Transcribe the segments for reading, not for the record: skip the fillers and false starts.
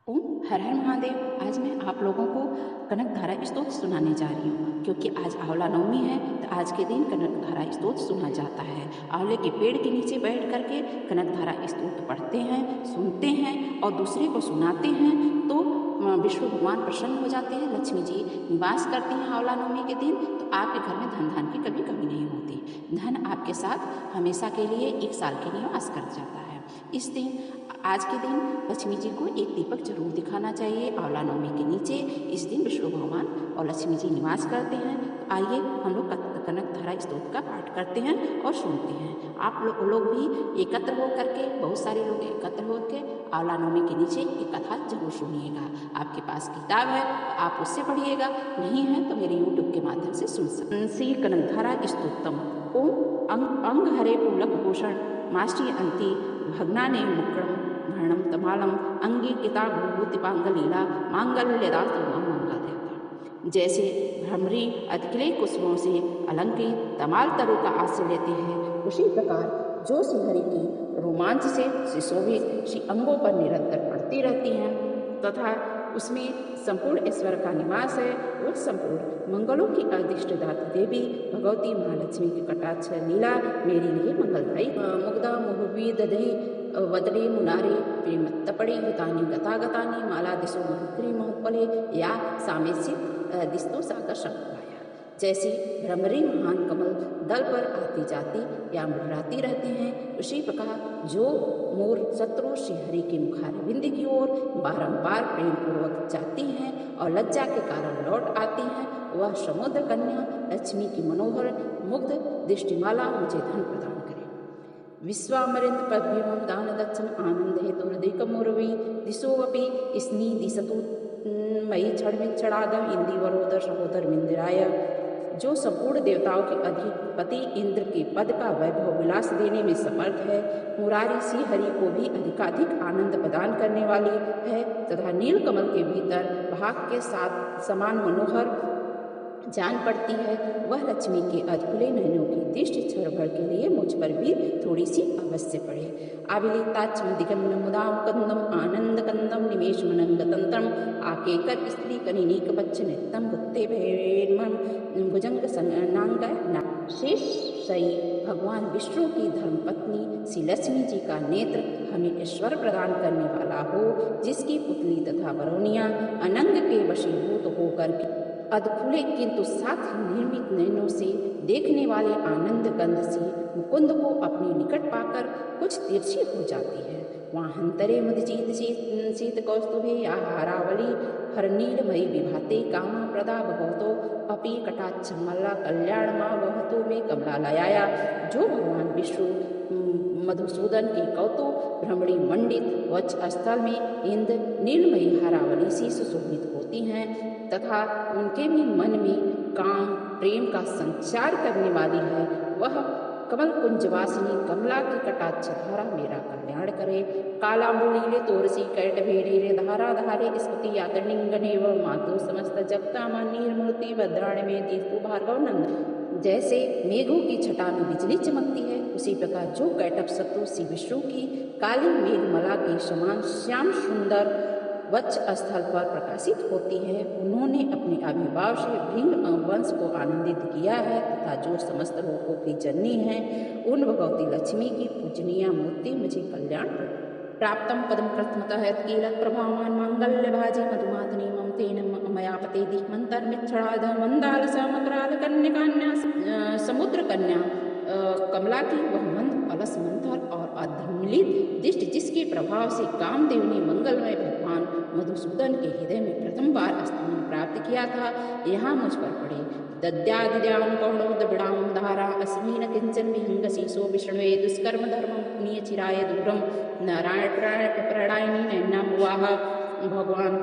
ओम हर हर महादेव। आज मैं आप लोगों को कनकधारा स्तोत्र सुनाने जा रही हूँ, क्योंकि आज आंवला नवमी है। तो आज के दिन कनकधारा स्तोत्र सुना जाता है। आंवले के पेड़ के नीचे बैठ करके कनकधारा स्तोत्र पढ़ते हैं, सुनते हैं और दूसरे को सुनाते हैं तो विष्णु भगवान प्रसन्न हो जाते हैं। लक्ष्मी जी निवास करती हैं आंवला नवमी के दिन। तो आपके घर में धन धान की कभी कमी नहीं होती। धन आपके साथ हमेशा के लिए 1 साल के लिए निवास कर जाता है। इस दिन आज के दिन लक्ष्मी जी को एक दीपक जरूर दिखाना चाहिए आंवला नवमी के नीचे। इस दिन विष्णु भगवान और लक्ष्मी जी निवास करते हैं। तो आइए हम लोग कनकधारा स्तोत्र का पाठ करते हैं और सुनते हैं। आप लोग भी एकत्र हो करके, बहुत सारे लोग एकत्र होकर आंवला नवमी के नीचे एक कथा जरूर सुनिएगा। आपके पास किताब है तो आप उससे पढ़िएगा, नहीं है तो मेरे यूट्यूब के माध्यम से सुन सकते। श्री कनकधारा स्तोत्रम। ओम अंग हरे पुलक भूषण माष्टी अंति भग्नाने मुक्रम भरणम तमालम अंगी किताब भूतिपांगलीला मांगल्यदास्तु मंगल देवता। जैसे भ्रमरी अतिकिले कुसुमों से अलंकृत तमाल तरु का आश्रय लेते हैं, उसी प्रकार जो श्रीहरि की रोमांच से सुशोभित श्री अंगों पर निरंतर पड़ती रहती हैं तथा उसमें संपूर्ण ईश्वर का निवास है। वह संपूर्ण मंगलों की अधिष्ठदाता देवी भगवती महालक्ष्मी की कटाक्ष लीला मेरे लिए मंगलदायी। मुग्धा मुहुवी दधे वदले मुनारे प्रेमत्तपड़े हितानि गतागतानि माला दिशो महुक्री महुपले या सामेस्य दिस्तो सागर शंकराया। जैसे भ्रमरी महान कमल दल पर आती जाती या मंडराती रहते हैं, उसी प्रकार जो मोर शत्रु श्रीहरि के मुखारविंद की ओर बारंबार प्रेम पूर्वक जाती हैं और लज्जा के कारण लौट आती हैं, वह समुद्र कन्या लक्ष्मी की मनोहर मुग्ध दृष्टिमाला मुझे धन प्रदान करे। विश्वामरिंद पद्भ्यम दान दक्षम आनंद हेतुर्दिकमुर्वी दिशोवपि स्नी दिशतु मई क्षणमिक्षणादम इंदिवरोदर सहोदर मिंदिराय। जो संपूर्ण देवताओं के अधिपति इंद्र के पद का वैभव विलास देने में समर्थ है, मुरारी श्रीहरि को भी अधिकाधिक आनंद प्रदान करने वाली है तथा नीलकमल के भीतर भाग के साथ समान मनोहर जान पड़ती है, वह लक्ष्मी के अधखुले नयनों की दृष्टि क्षण भर के लिए मुझ पर भी थोड़ी सी अवश्य पड़े। आविलिताक्षम दिगम्य मुदाम कंदम आनंद कंदम निमेश मनंग तंत्रम आकेकर स्त्री कनिनीक बच्च नित्यम बुत्ते भैर्मम भुजंग सनांग। शेष सई भगवान विष्णु की धर्मपत्नी श्री लक्ष्मी जी का नेत्र हमें ईश्वर प्रदान करने वाला हो, जिसकी पुतली तथा बरौनिया अनंग के वशीभूत होकर अधखुले किंतु साथ ही निर्मित नयनों से देखने वाले आनंद गंध से मुकुंद को अपने निकट पाकर कुछ तिरछी हो जाती है। वहाँ हंतरे मधुचीत शीत कौस्तुभे या हारावली हरनीलमयी विभाते कामा प्रदा भगवतो अपि कटाक्ष मल्ला कल्याण माँ वहतो में कमलालयाया। जो भगवान विष्णु मधुसूदन के कौतुक भ्रमणी मंडित वक्ष स्थल में इंद्र नीलमयी हारावली सी सुशोभित होती हैं तथा उनके भी मन में काम प्रेम का संचार करने वाली है, वह कमल कुंजवासिनी कमला की कटाक्ष धारा मेरा कल्याण करे। कालांबुलीले तोरसी कैट भेड़े धारा धारे स्मृति यातनिंगने व मातु समस्त जगता मान्य मूर्ति भद्राण में दीपु भार्गव नंद। जैसे मेघों की छटा में बिजली चमकती है, उसी प्रकार जो कैटभ शत्रु श्री विष्णु की काली मेघमला के समान श्याम सुंदर वक्ष स्थल पर प्रकाशित होती है, उन्होंने अपने आविर्भाव से भृंग वंश को आनंदित किया है तथा जो समस्त लोगों की जननी है, उन भगवती लक्ष्मी की पूजनीय मूर्ति मुझे कल्याण प्राप्तम पदम प्रथमतः कीलक प्रभावान मांगल्य भाजी मधुमातनी ममतेन मयापते दिक्मंतर मिच्छड़ाध मंदाल समकराल कन्या समुद्र कन्या कमला की वह मंद अलस मंथर और अधमिलित दृष्टि, जिसके प्रभाव से कामदेव ने मंगलमय भगवान मधुसूदन के हृदय में प्रथम बार स्थान प्राप्त किया था, यहाँ मुझ पर पड़े। दद्यादिद्यानुपौणोदबिडां धारा अस्मिन किंचन विहंग शीशो विष्णुवे दुष्कर्म धर्म पुण्य चिराय दूरम नारायण प्रणयनी नैनामुवाह। भगवान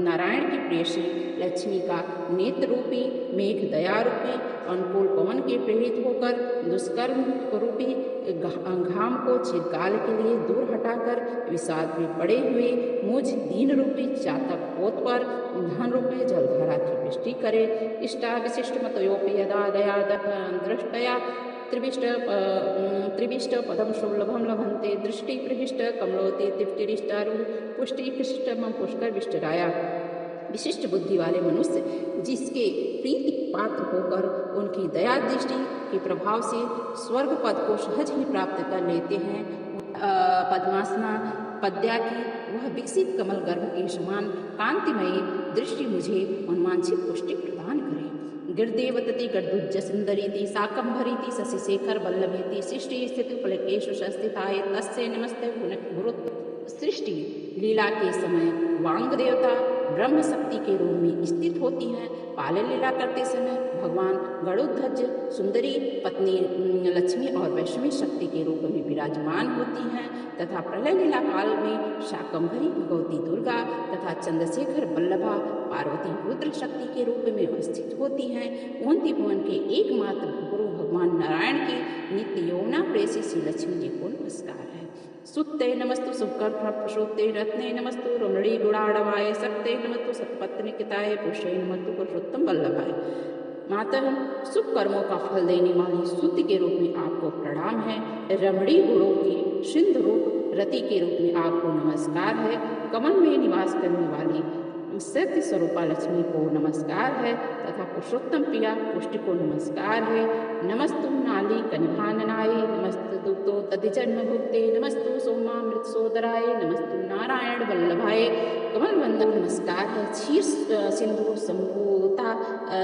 नारायण की प्रेयसी लक्ष्मी का नेत्र रूपी मेघ दया रूपी अनुकूल पवन के प्रेरित होकर दुष्कर्म रूपी घाम को चिरकाल के लिए दूर हटाकर विषाद में पड़े हुए मुझ दीन रूपी चातक पोत पर धन रूपी जलधारा की वृष्टि करे। इष्टा विशिष्ट मतयोपि यदा दया दृष्टया त्रिविष्ट पदम शुभलभम लभंते दृष्टि प्रविष्ट कमलोते तिप्तिरिष्टारु पुष्टि कृष्टम पुष्कर विष्टराया। विशिष्ट बुद्धि वाले मनुष्य जिसके प्रीति पात्र होकर उनकी दया दृष्टि के प्रभाव से स्वर्ग पद को सहज ही प्राप्त कर लेते हैं। पद्मासना पद्या की वह विकसित कमल गर्भ के समान कांतिमयी दृष्टि मुझे उन्मांछित पुष्टि प्रदान करे। गिरदेवतति गर्दुज्ज सुंदरीति शाकंभरीति शशिशेखर वल्लभीति सृष्टि स्थिति फलकेशु संस्थिताय तस्य नमस्ते गुरु। सृष्टि लीला के समय वांग देवता ब्रह्म शक्ति के रूप में स्थित होती हैं। पाले लीला करते समय भगवान गरुड़ध्वज सुंदरी पत्नी लक्ष्मी और वैष्णवी शक्ति के रूप में विराजमान होती हैं तथा प्रलय लीला काल में शाकंभरी भगवती दुर्गा तथा चंद्रशेखर वल्लभा पार्वती रुद्र शक्ति के रूप में उपस्थित होती हैं। उन त्रिभुवन के एकमात्र गुरु भगवान नारायण की नित्य यौना प्रेसी श्री लक्ष्मी जी को नमस्कार है। सुत्ते नमस्तु सुकर्म प्रसूते रत्ने नमस्तु रुमणी गुणाड़वाय सत्ते नमस्तु सतपत्निकिताय पुरुषे नमस्तु पुरुषोत्तम वल्लभाय। माता शुभ कर्मों का फल देने वाली सुत्ति के रूप में आपको प्रणाम है। रमणी गुणों की सिंधु रूप रति के रूप में आपको नमस्कार है। कमल में निवास करने वाली सत्य स्वरूपा लक्ष्मी को नमस्कार है तथा पुरुषोत्तम प्रिया पुष्टि को नमस्कार है। नमस्तु नाली कनिभाननाय नमस्तु दुग्धो तदिजन्म भुक्ते नमस्तु सोमामृत सोदराय नमस्तु नारायण वल्लभाय। कमल वंदन नमस्कार है। क्षीर सिंधु संभूता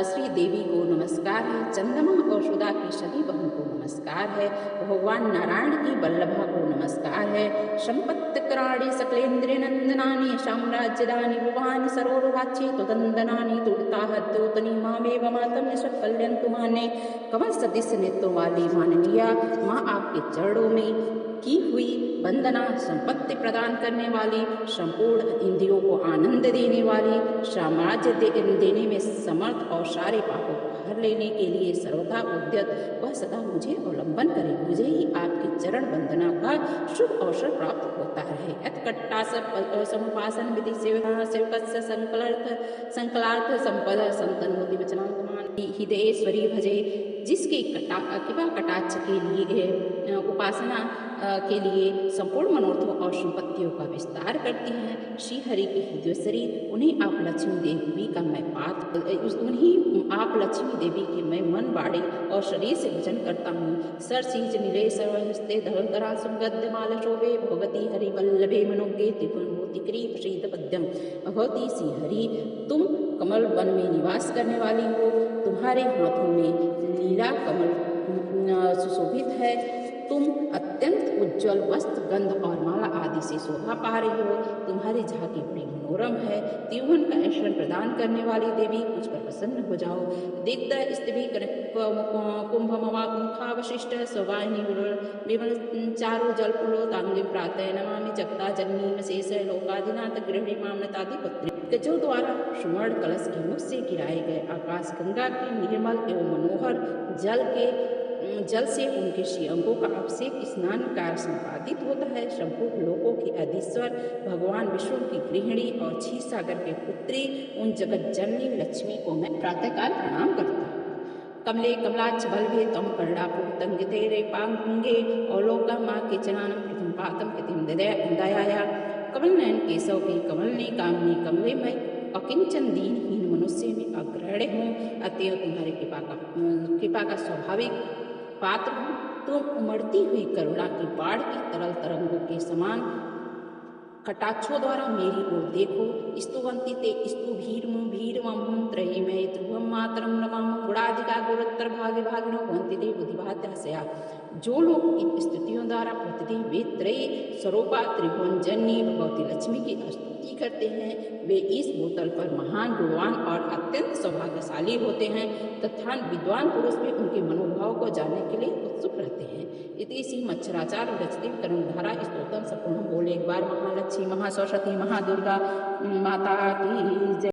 श्री देवी को नमस्कार है। चंद्रमा और सुधा की सती बहन को नमस्कार है। भगवान नारायण की वल्लभा को नमस्कार है। संपत्तिकराणि सकलेन्द्रिय नंदनानि साम्राज्यदानि भुवानि सरोरुहाक्षि तुदंदनानि तुड़ताहद्योतनि मामेव मातम निष्कल्यन्तु माने। कमल सदृश नेत्रों वाली माननीया माँ आपके चरणों में की हुई वंदना संपत्ति प्रदान करने वाली, संपूर्ण इंद्रियों को आनंद देने वाली, साम्राज्य देने में समर्थ और सारे पापों को हर लेने के लिए सर्वथा उद्यत वह सदा मुझे अवलंबन करे। मुझे ही आपके चरण वंदना का शुभ अवसर प्राप्त होता रहे। यत्कट्टा समुपासन विधि सेवकस्य संकलार्थ संपदा संतनोति वचनात्मान हृदयेश्वरी भजे। जिसके कृपा कटाक्ष के लिए उपासना के लिए संपूर्ण मनोरथों और संपत्तियों का विस्तार करती हैं। श्री हरि की हृदयेश्वरी उन्हीं आप लक्ष्मी देवी का मैं उन्हीं आप लक्ष्मी देवी के मैं मन बाड़ी और शरीर से भजन करता हूँ। सर सीज नीले सर्वहस्ते धवलकरा सुगंधमाल शोभे भगवती हरि वल्लभे मनोज्ञे त्रिपुरमूर्ति क्रीप शीत पद्यम। भगवती श्री हरि तुम कमल वन में निवास करने वाली हो। तुम्हारे हाथों में लीला कमल सुशोभित है। तुम अत्यंत उज्जवल वस्त्र गंध और माला आदि से शोभा पा रही हो। तुम्हारी झांकी बड़ी मनोरम है। त्रिभुवन का ऐश्वर्य प्रदान करने वाली देवी मुझ पर प्रसन्न हो जाओ। दिग्ध स्तभि कुंभ मुखावशिष्ट सवाहिनी विमल चारु जलपुलो तांगिम प्रातः नमामि जगता जननी शेष लोकाधिनाथ गृहिणी मामनतादि पुत्री। जो द्वारा सुवर्ण कलश के मुख से गिराए गए आकाश गंगा के निर्मल एवं मनोहर जल से उनके श्री अंगों का अभिषेक स्नान कार्य संपादित होता है। संपूर्ण लोकों की अधीश्वर भगवान विष्णु की गृहिणी और क्षीर सागर के पुत्री उन जगत जननी लक्ष्मी को मैं प्रातःकाल प्रणाम करता हूँ। कमले कमलाक्ष बलभे तम कर्णापुतंगिते रेपांगे औलोका माँ के चनानम प्रथम पातम प्रतिम दयाया। कमल नयन केशव की कमलनी कामनी कमले में अकिंचन दीनहीन मनुष्य में अग्रहण हूँ। अतएव तुम्हारे कृपा का स्वाभाविक पात्र हूँ। तुम उमड़ती हुई करुणा की बाढ़ की तरल तरंगों के समान कटाक्षों द्वारा मेरी ओर देखो। स्तुवंती ते भीरमं त्रयीमय ध्रुवम मातरम रमाम गुणाधिका गुरुत्तर भागे भागिनो भवन्ति ते बुद्धिभात्याशया। जो लोग इन स्तुतियों द्वारा प्रतिदिन वे त्रयी स्वरूपा त्रिभुवन जननी भगवती लक्ष्मी की स्तुति करते हैं, वे इस भूतल पर महान गुणवान और अत्यंत सौभाग्यशाली होते हैं तथा विद्वान पुरुष भी उनके मनोभाव को जानने के लिए उत्सुक रहते हैं। इति श्री मच्छराचार्य रचित कर्णधारा स्तोत्रम संपूर्ण बोले एक बार महालक्ष्मी महासरस्वती महादुर्गा माता की जय।